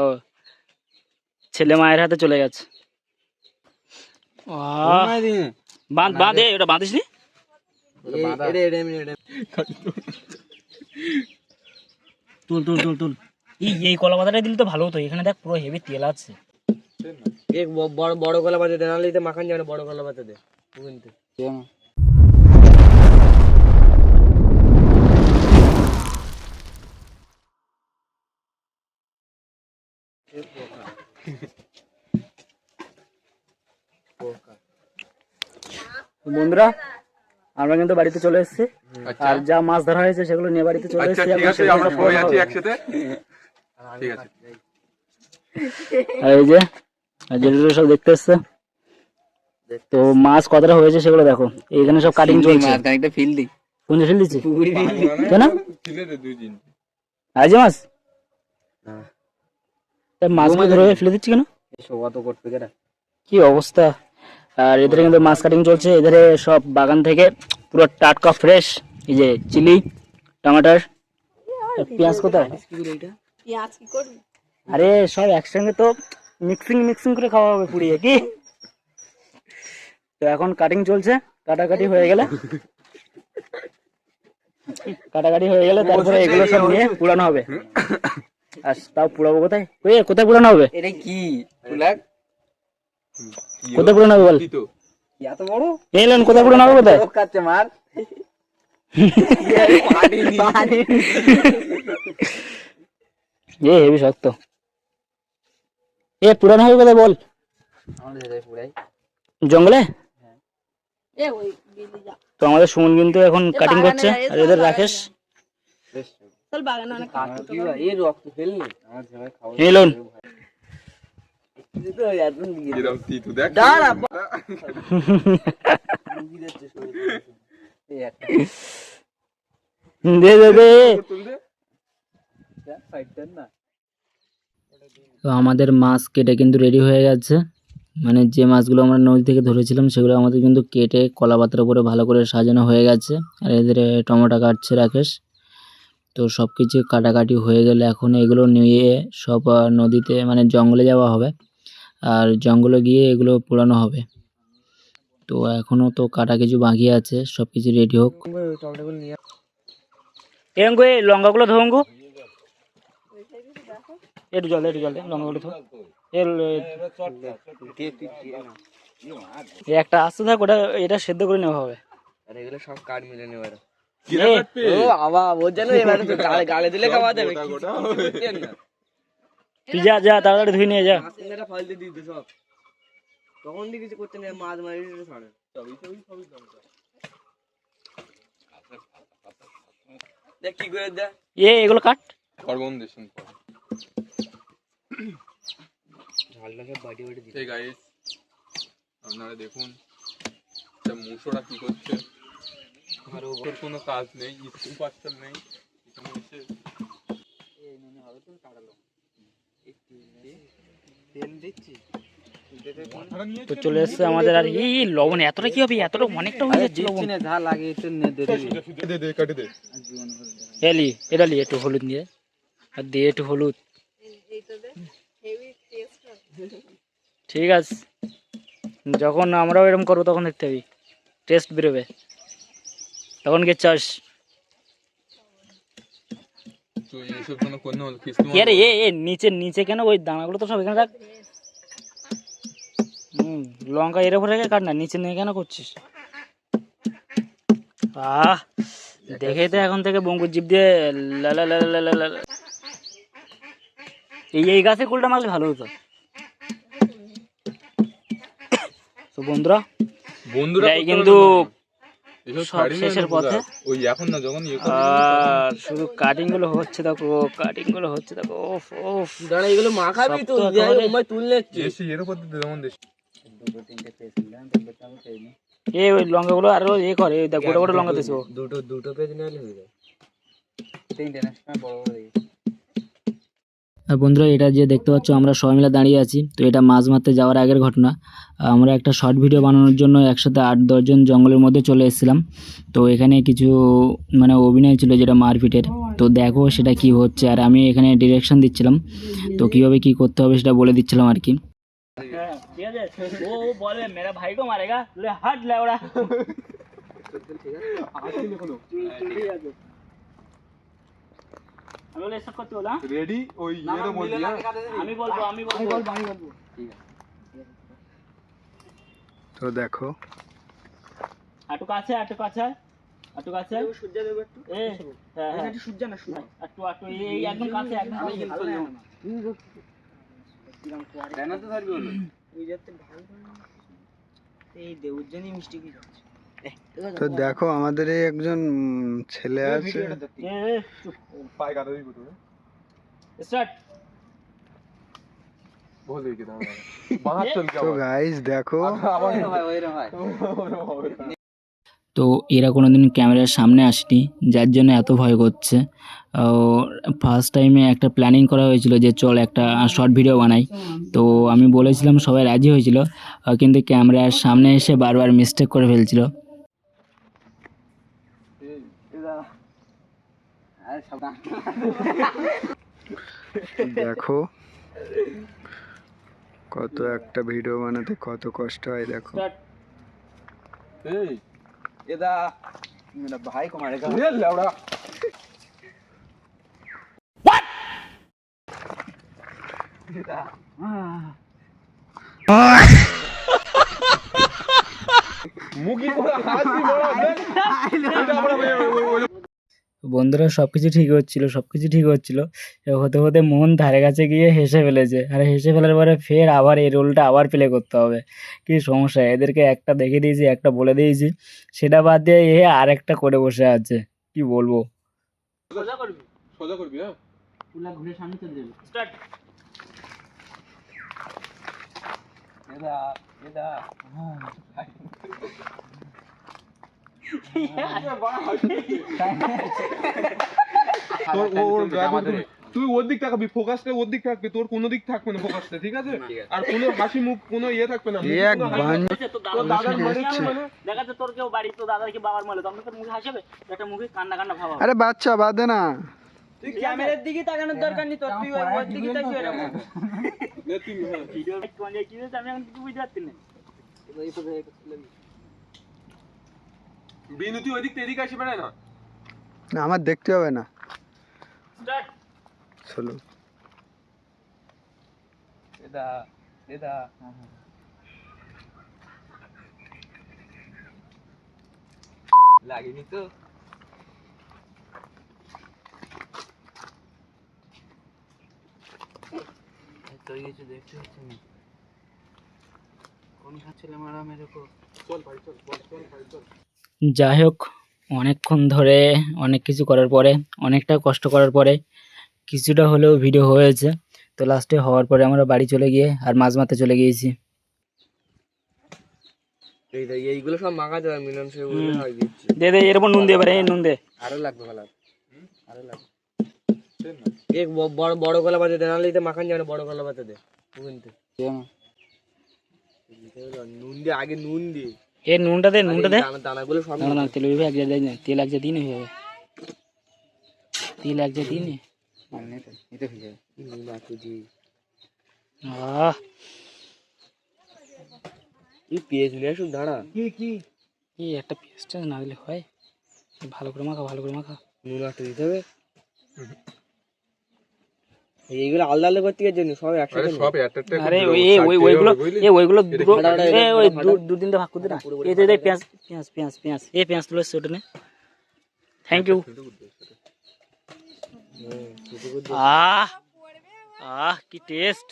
ও ছেলে মায়ের হাতে চলে গেছে। বাঁধ ওটা বাঁধিস নি? তুল তুল তুল তুল। এই কলা পাতাটা দিলে তো ভালো হতো। এখানে দেখ পুরো হেভি তেল আছে। এক বড় বড় কলা পাতা দে, নাহলে মাখান যাবে না। বড় কলা পাতা দে কিন্তু। বন্ধুরা আমরা কিন্তু বাড়িতে চলে এসেছি। আর যা মাছ ধরা হয়েছে সেগুলো নিয়ে বাড়িতে চলে এসেছি। ঠিক আছে, আমরা সবাই আছি একসাথে। ঠিক আছে। আর এই যে যেগুলো সব দেখতে এসছে, তো মাছ কতটা হয়েছে সেগুলো দেখো। এখানে সব কাটিং চলছে। একটা ফিল দি। কোন ফিল দিচ্ছি কেন? আইজে মাছ মাছগুলো ধরে ফেলে দিচ্ছি কেন? কি অবস্থা। আর এদের কিন্তু মাছ কাটিং চলছে। এদের সব বাগান থেকে পুরো টাটকা ফ্রেশ। এই যে চিলি, টমেটোর, পেঁয়াজ কোথায়? আরে সব একসঙ্গে তো মিক্সিং করে খাওয়া হবে পুড়িয়ে কি। তো এখন কাটিং চলছে। কাটাকাটি হয়ে গেলে তারপরে এগুলো সব নিয়ে পুরানো হবে। আর তাও পুরাবো কোথায়? কোথায় পুরানো হবে? এটা কি কোথায় পুরানো হবে বল? এত বড় এলেন কোথায় পুরানো হবে? কোথায় কাটছে মার হেভি শক্ত। পুরানো হবে কোথায় বল? জঙ্গলে। তো আমাদের সুমন কিন্তু এখন কাটিং করছে। আর এদের রাকেশ এলন তো আমাদের মাছ কেটে কিন্তু রেডি হয়ে গেছে। মানে যে মাছগুলো আমরা নদী থেকে ধরেছিলাম সেগুলো আমাদের কিন্তু কেটে কলা পাতার উপরে ভালো করে সাজানো হয়ে গেছে। আর এদের টমেটো কাটছে রাকেশ। তো সব কিছু কাটাকাটি হয়ে গেলে এখন এগুলো নিয়ে সব নদীতে মানে জঙ্গলে যাওয়া হবে। আর জঙ্গলে গিয়ে এগুলো পোড়ানো হবে। তো এখনো তো কাটা কিছু বাকি আছে, সব কিছু রেডি হোক। লঙ্কাগুলো ধোঙ্গু একটু জল লঙ্কাগুলো ধো। একটা আসতে থাক, ওটা এটা সেদ্ধ করে নেওয়া হবে। আর এগুলো সব কাঠ মিলে নেবে। গালে দিলে খাওয়া যাবে। তুই যা তাড়াতাড়ি ধুই নিয়ে যা। তখন কিছু করতে নেই, মাছ মারি ছাড়ে। দেখ কি করে দে। এগুলো কাট। আপনারা দেখুন মুসোরা কি করছে। কোনো কাজ নেই, স্কুল পাঠশাল নেই। তো চলে এসছে আমাদের। আর এই লবণ এতটা কি হবে? এতটা অনেকটা হয়ে যাচ্ছে লবণ। এলি এটা লি একটু হলুদ নিয়ে আর দিয়ে একটু হলুদ। ঠিক আছে, যখন আমরাও এরকম করবো তখন দেখতে পাবি টেস্ট বেরোবে। তখন কে চাস নিচে কেন? ওই দানাগুলো তো সব এখানে রাখ। লঙ্কা এর উপরে রেখে কাট না, নিচে নিয়ে কেন করছিস? দেখেই তো এখন থেকে বঙ্কুর জিভ দিয়ে এই গাছে কুলটা মারলে ভালো হতো। তো বন্ধুরা কিন্তু সব শেষের পথে। আর শুধু কাটিং গুলো হচ্ছে দেখো, এগুলো মাখাবি তো তুললে ওই লঙ্কা গুলো আরো করে গোটা গোটা লঙ্কা দিছো। দুটো পেজ নিলে হয়ে যায়। আর বন্ধুরা এটা যে দেখতে পাচ্ছ আমরা সবাই মিলে দাঁড়িয়ে আছি, তো এটা মাছ মারতে যাওয়ার আগের ঘটনা। আমরা একটা শর্ট ভিডিও বানানোর জন্য একসাথে 8-10 জন জঙ্গলের মধ্যে চলে এসেছিলাম। তো এখানে কিছু মানে অভিনয় ছিল যেটা মারপিটের। তো দেখো সেটা কি হচ্ছে, আর আমি এখানে ডিরেকশন দিচ্ছিলাম, তো কীভাবে কি করতে হবে সেটা বলে দিচ্ছিলাম আর কি। ঠিক আছে, ও বলে মেরা ভাই কো মারেগা, লে হাট লেওড়া। আমি বলে এসব করতে বলা রেডি ওই ইয়েতে বলবি হ্যাঁ? আমি বলবো তো দেখো আটু কাছে এই হ্যাঁ সূর্য না আটু এই একদম কাছে একদম জানা তো ধরবি হলো ওই যেতে ভালো এই দেউর জন্য মিষ্টি কি যাচ্ছে তো দেখো আমাদের এই একজন ছেলে আছে, পায়ে কাটা দিবি তো স্টার্ট। বল দিবি কি দাঁড়া বাহাত চল তো গাইস দেখো আবার তো এরা কোনোদিন ক্যামেরার সামনে আসেনি, যার জন্য এত ভয় করছে। ফার্স্ট টাইমে একটা প্ল্যানিং করা হয়েছিল যে চল একটা শর্ট ভিডিও বানাই, তো আমি বলেছিলাম সবাই রাজি হয়েছিল, কিন্তু ক্যামেরার সামনে এসে বারবার মিস্টেক করে ফেলছিল। দেখো কত একটা ভিডিও বানাতে কত কষ্ট হয় দেখো। এই এদা মেরা ভাই কো মারেগা লে লেওড়া মুগি পুরো হাসি বড় দেখ এটা আমরা বন্ধুরা সব কিছু ঠিক হচ্ছিল, হতে হতে মন ধারে কাছে গিয়ে হেসে ফেলেছে, আর হেসে ফেলার পরে ফের আবার এই রোলটা আবার প্লে করতে হবে। কি সমস্যা, এদেরকে একটা দেখে দিয়েছি, একটা বলে দিয়েছি, সেটা বাদ দিয়ে এ আর একটা করে বসে আছে, কি বলবো। সোজা করবি হ্যাঁ ঘুরে সামনে চলে যাবে। স্টার্ট। এদা এদা তোর ওর আমাদের তুই ওর দিক তাকাবি, ফোকাসটা ওর দিক থাকবে, তোর কোনো দিক থাকবে না ফোকাসটা, ঠিক আছে? আর কোনো হাসি মুখ কোনো ইয়ে থাকবে না, এক বান তোর দাদার বাড়ি মানে দেখাচ্ছে তোর কেউ বাড়ি, তো দাদার কি বাবার মালে, তখন তোর মুখে হাসবে, একটা মুখে কান্না কান্না ভাব হবে। আরে বাচ্চা বাদে না, তুই ক্যামেরার দিকে তাকানোর দরকার নেই তোর, তুই ওর দিকে তাকিয়ে এরকম নে তুই হ্যাঁ ভিডিও কোন জায়গায় কি হচ্ছে আমি এখন কিছু বুঝতে পারছি না। বিনু তুই ওই দিক এদিকে আসি বেড়ায় না না আমার দেখতে হবে না। স্টার্ট। চলো এদা এদা লাগেনি তো তো কিছু দেখতে হচ্ছে না কোন খাচ্ছিলে মারা মেরে কো চল ভাই চল চল ভাই চল। যাই হোক, অনেকক্ষণ ধরে অনেক কিছু করার পরে, অনেকটা কষ্ট করার পরে কিছুটা হলেও ভিডিও হয়েছে। তো লাস্টে হওয়ার পরে আমরা বাড়ি চলে গিয়ে আর মাছ মারতে চলে গিয়েছি। এইগুলো সব মাখাতে হবে মিলন সে ওগুলো হয় দিচ্ছি দে দে এর উপর নুন দিয়ে পারে, নুন দে। আরো লাগবে কালার আরো লাগবে এক বড় বড় কলা পাতে দে, নাহলে মাখান যাবে না, বড় কলা পাতে দে ওখানতে নুন দিয়ে আগে নুন দিয়ে এর নুনটা দে, নুনটা দে। দানাগুলো সব না না তেল এক জায়গায় না, তেল এক জায়গায় দিন হয়ে যাবে, তেল এক জায়গায় দিন। এটা হয়ে যাবে নুন একটু দিয়ে কি পেঁয়াজ নিয়ে আসুন দাঁড়া কি একটা পেস্টটা না দিলে হয়, ভালো করে মাখা, ভালো করে মাখা। নুন একটু দিতে হবে, এইগুলো আলাদা আলাদা করতে গিয়ে জন্য সব একসাথে আরে সব একটা একটা আরে ওইগুলো দু তিনটা ভাগ করে দে না। এই দে পেঁয়াজ পেঁয়াজ পেঁয়াজ পেঁয়াজ এই পেঁয়াজ তুলে সেটা নে। Thank you. আহ আহ কি টেস্ট,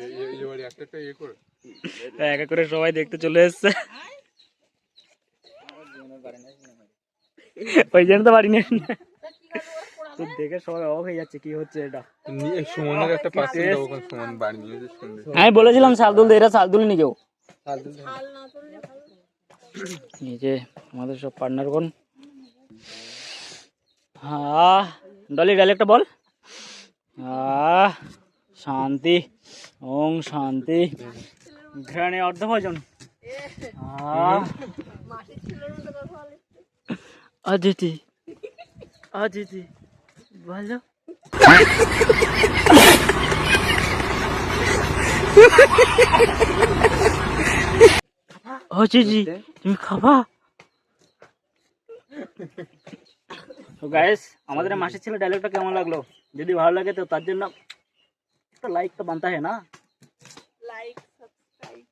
এই বাড়ি একটা একটা ইয়ে করে এক এক করে সবাই দেখতে চলে এসছে, ওই জন্য তো বাড়ি নেই তো দেখে সবাই অবাক হয়ে যাচ্ছে কি হচ্ছে এটা। সুমনের একটা পাশে ওখানে সুমন বাড়ি নিয়ে যে শুনবে আমি বলেছিলাম শালদুল দে, এরা শালদুল নি কেউ। এই যে আমাদের সব পার্টনার কোন, হ্যাঁ ডলি ডালি একটা বল। শান্তি ওং শান্তি ঘ্রাণে অর্ধ ভজন। অদিতি অদিতি বলো অদিতি তুমি খাবা? তো গাইস আমাদের মাসির ছেলে ডায়লগটা কেমন লাগলো? যদি ভালো লাগে তো তার জন্য একটা লাইক তো বানতে হয় না? লাইক, সাবস্ক্রাইব,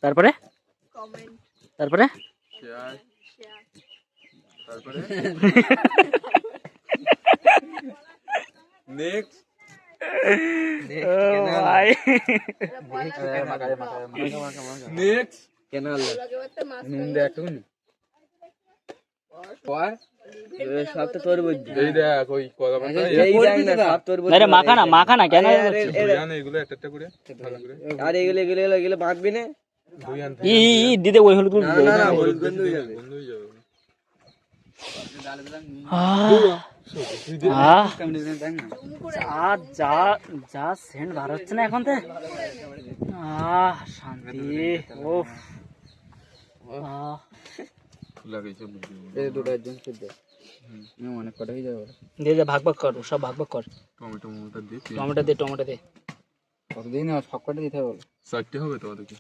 তারপরে কমেন্ট, তারপরে শেয়ার, শেয়ার। তারপরে নেক্সট ভাই নেক্সট কেনাল নুন সব তো তোর বুদ্ধি। এই দেখ ওই কলা পাতা এই দেখ না, সব তোর বুদ্ধি। আরে মাখা না কেন ধুইয়া না এগুলো একটা করে ভালো করে আর এগুলো বাঁধবি না? ধুইয়া আনতে ই দিদে ওই হলুদ না না না, হলুদ গন্ধ হয়ে যাবে। বন্ধ হয়ে যাবে যা যা সেন্ট বার হচ্ছে না এখন তে শান্তি ওফ লাগাইছে বুদ্ধি এই দুটো একজন শুদ্ধ অনেক কটা হয়ে যাবে। দে ভাগ ভাগ কর সব ভাগ ভাগ কর টমেটো মমটা দিয়ে টমেটো দে কতদিন সব কটা দিতে হবে? চারটে হবে তো ওদেরকে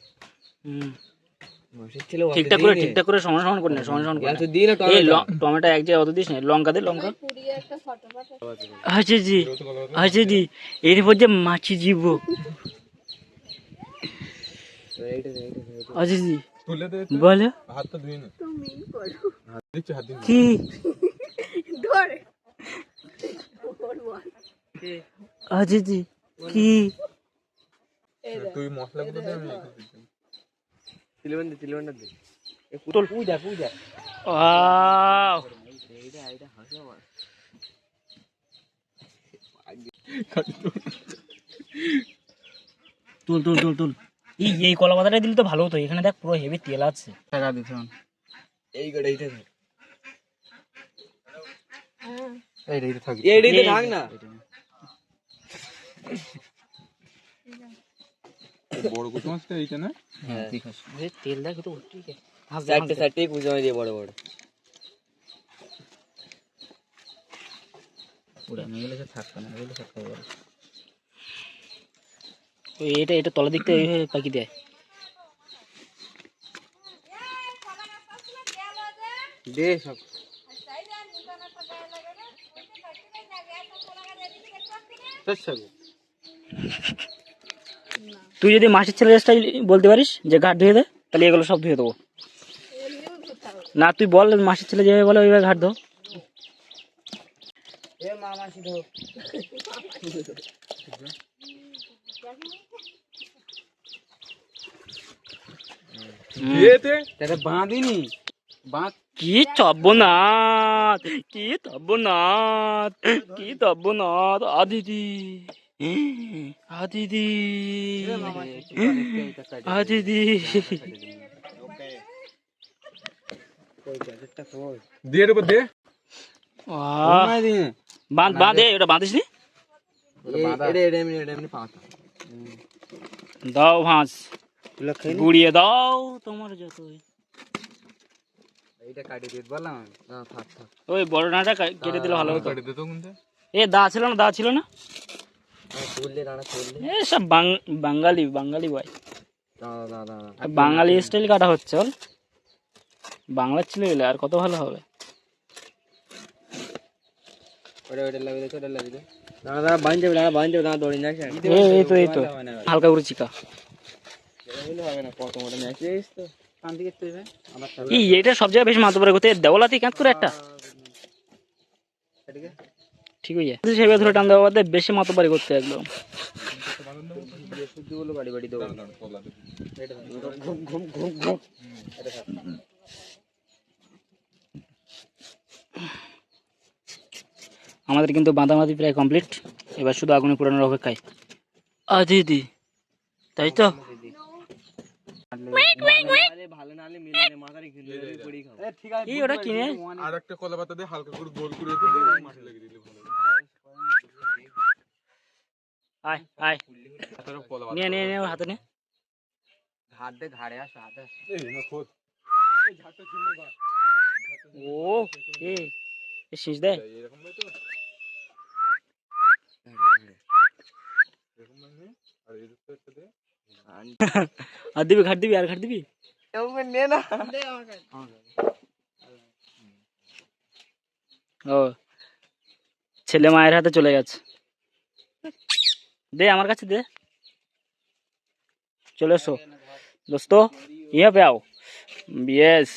মসজিদ ছিল ঠিকঠাক করে সমান সমান করে নে সমান সমান করে নে। দিই না এই টমেটো এক জায়গায় অত দিস না লঙ্কা দে লঙ্কা পুড়িয়ে একটা ফটো পাঠাও। আচ্ছা জি এরপর যে মাছি জীব আচ্ছা জি তুলে দে বলো হাতটা ধুই না তুমি করো। হাত দিচ্ছি হাত দিন কি ধরে ওর বল। আচ্ছা জি কি তুই মশলাগুলো দে আমি এখানে দিচ্ছি। তিলবন্ডা দে। তোল পূজা ওয়াও তুল এই কলা পাতাটা দিলে তো ভালো হতো এখানে দেখ পুরো হেভি তেল আছে টাকা দিতে এই গড়ে এইটা থাক। এইটা থাক। এইটাই থাক না। বড় কুচু মাছটা এইটা না হ্যাঁ তেল দেখ তো ঠিক আছে চারটে পূজা দিয়ে বড় বড়। পুরো মেলে থাকবে না এগুলো থাকতে পারে এটা তলা দিকতে এইভাবে পাকি দেয় দে সব। তুই যদি মাসির ছেলের স্টাইল বলতে পারিস যে ঘাট ধুয়ে দে তাহলে এগুলো সব ধুয়ে দেবো না তুই বল মাসির ছেলে যেভাবে বলে ওইভাবে ঘাট দাও দিয়েতে এটা বাঁধিনি বাঁধ। কি তব্বনাথ আদিদি দিয়ে দেবো দে বাঁধ ওটা বাঁধিস নি দাও ভাঁজ গুড়িয়ে দাও তোমার যতই এইটা কাটি দিয়ে বললাম না থাক থাক। ওই বড় ডাঁটা কেটে দিলে ভালো হতো কাটি দে তো কোনটা এ দা ছিল না তুললে রানা তুললে এ সব বাঙালি বয় দাঁড়া বাঙালি স্টাইল কাটা হচ্ছে বল বাংলার ছিল এলে আর কত ভালো হবে ওটা লাগিয়ে দে দাঁড়া বাঁধতে দাঁড়া দৌড়ি না এই তো হালকা করে চিকা হবে না কত মোটা ম্যাচ তো কান দিকে তুই ভাই আমার এটা সব জায়গায় বেশ মাতবরে করতে দেওয়ালাতি কাঁচ করে একটা এদিকে ঠিক হয়ে যায় সেভাবে ধরে টান দেওয়া বাদে বেশি মাতবারি করতে একদম শুদ্ধ বলে বাড়ি দেবো এটা ঘুম ঘুম ঘুম ঘুম এটা থাক। আমাদের কিন্তু বাঁধামাতি প্রায় কমপ্লিট এবার শুধু আগুনে পোড়ানোর অপেক্ষায় দিদি তাই তো ভালো না হলে মিলে মাথারে ঘিরে পড়ি খাও ঠিক আছে এই ওটা কিনে আর একটা কলা পাতা দিয়ে হালকা করে গোল করে দিলে মাটি লাগিয়ে দিলে ভালো আয় তারপর কলা পাতা নিয়ে হাতে নে হাত দে ঘাড়ে আস হাতে এই না খোদ এই ঝাড়টা ছিললে বা ও এ শীষ দেয় এরকম ভাবে তো এরকম ভাবে আর এই দুটো একটা দে আর দিবি ঘাট দিবি আর ঘাট দিবি নে না দে আমার কাছে। ও ছেলে মায়ের হাতে চলে গেছে দে আমার কাছে দে চলে এসো দোস্তো ইয়ে पे आओ यस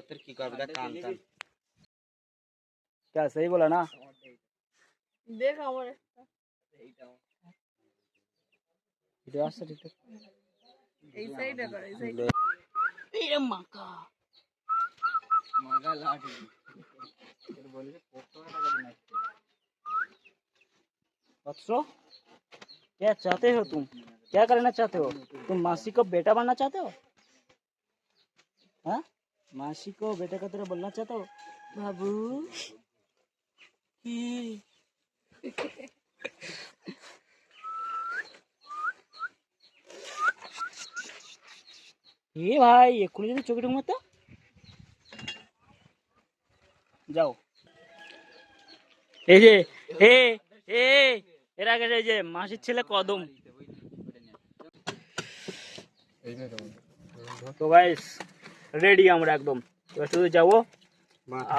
তোর কি করবে দেখ কান টান क्या सही बोला ना দেখ আমার একটা। ভিডিও আসছে ঠিকঠাক এই সাইডে কর এই সাইডে। এ মাকা মাগা লাঠি बच्चों क्या चाहते हो तुम क्या करना चाहते हो तुम मासी को बेटा बनना चाहते हो हाँ मासी को बेटा का तरह बोलना चाहते हो बाबू ये भाई এক্ষুনি যদি চোখে ঢুকমা তো যাও এই যে এ এ এর আগে এই যে মাসির ছেলে কদম তো গাইস রেডি আমরা একদম এবার শুধু যাবো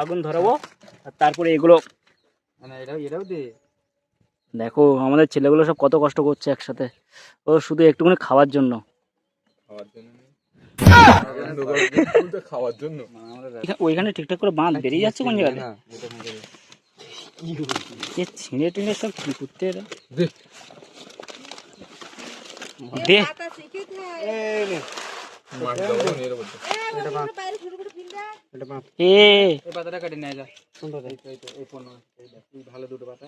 আগুন ধরাবো আর তারপরে এগুলো মানে এটাও দে দেখো আমাদের ছেলেগুলো সব কত কষ্ট করছে একসাথে ও শুধু একটুখানি খাওয়ার জন্য খাওয়ার জন্য খাওয়ার জন্য ওইখানে ঠিকঠাক করে বাঁধ বেরিয়ে যাচ্ছে কোন জায়গাতে না এটা মজা এ ছিঁড়ে টিঁড়ে সব কি করতে এরা? দে দে পাতা শিখে থাক। এই নে মাছ দাও নিয়ে বলতে এটা বাঁধ। বাইরে ছোট ছোট ফিল দে। এটা বাপ এ এই পাতাটা কেটে নিয়ে যা কোনটা এই তো এই 15 এই ভালো দুটো পাতা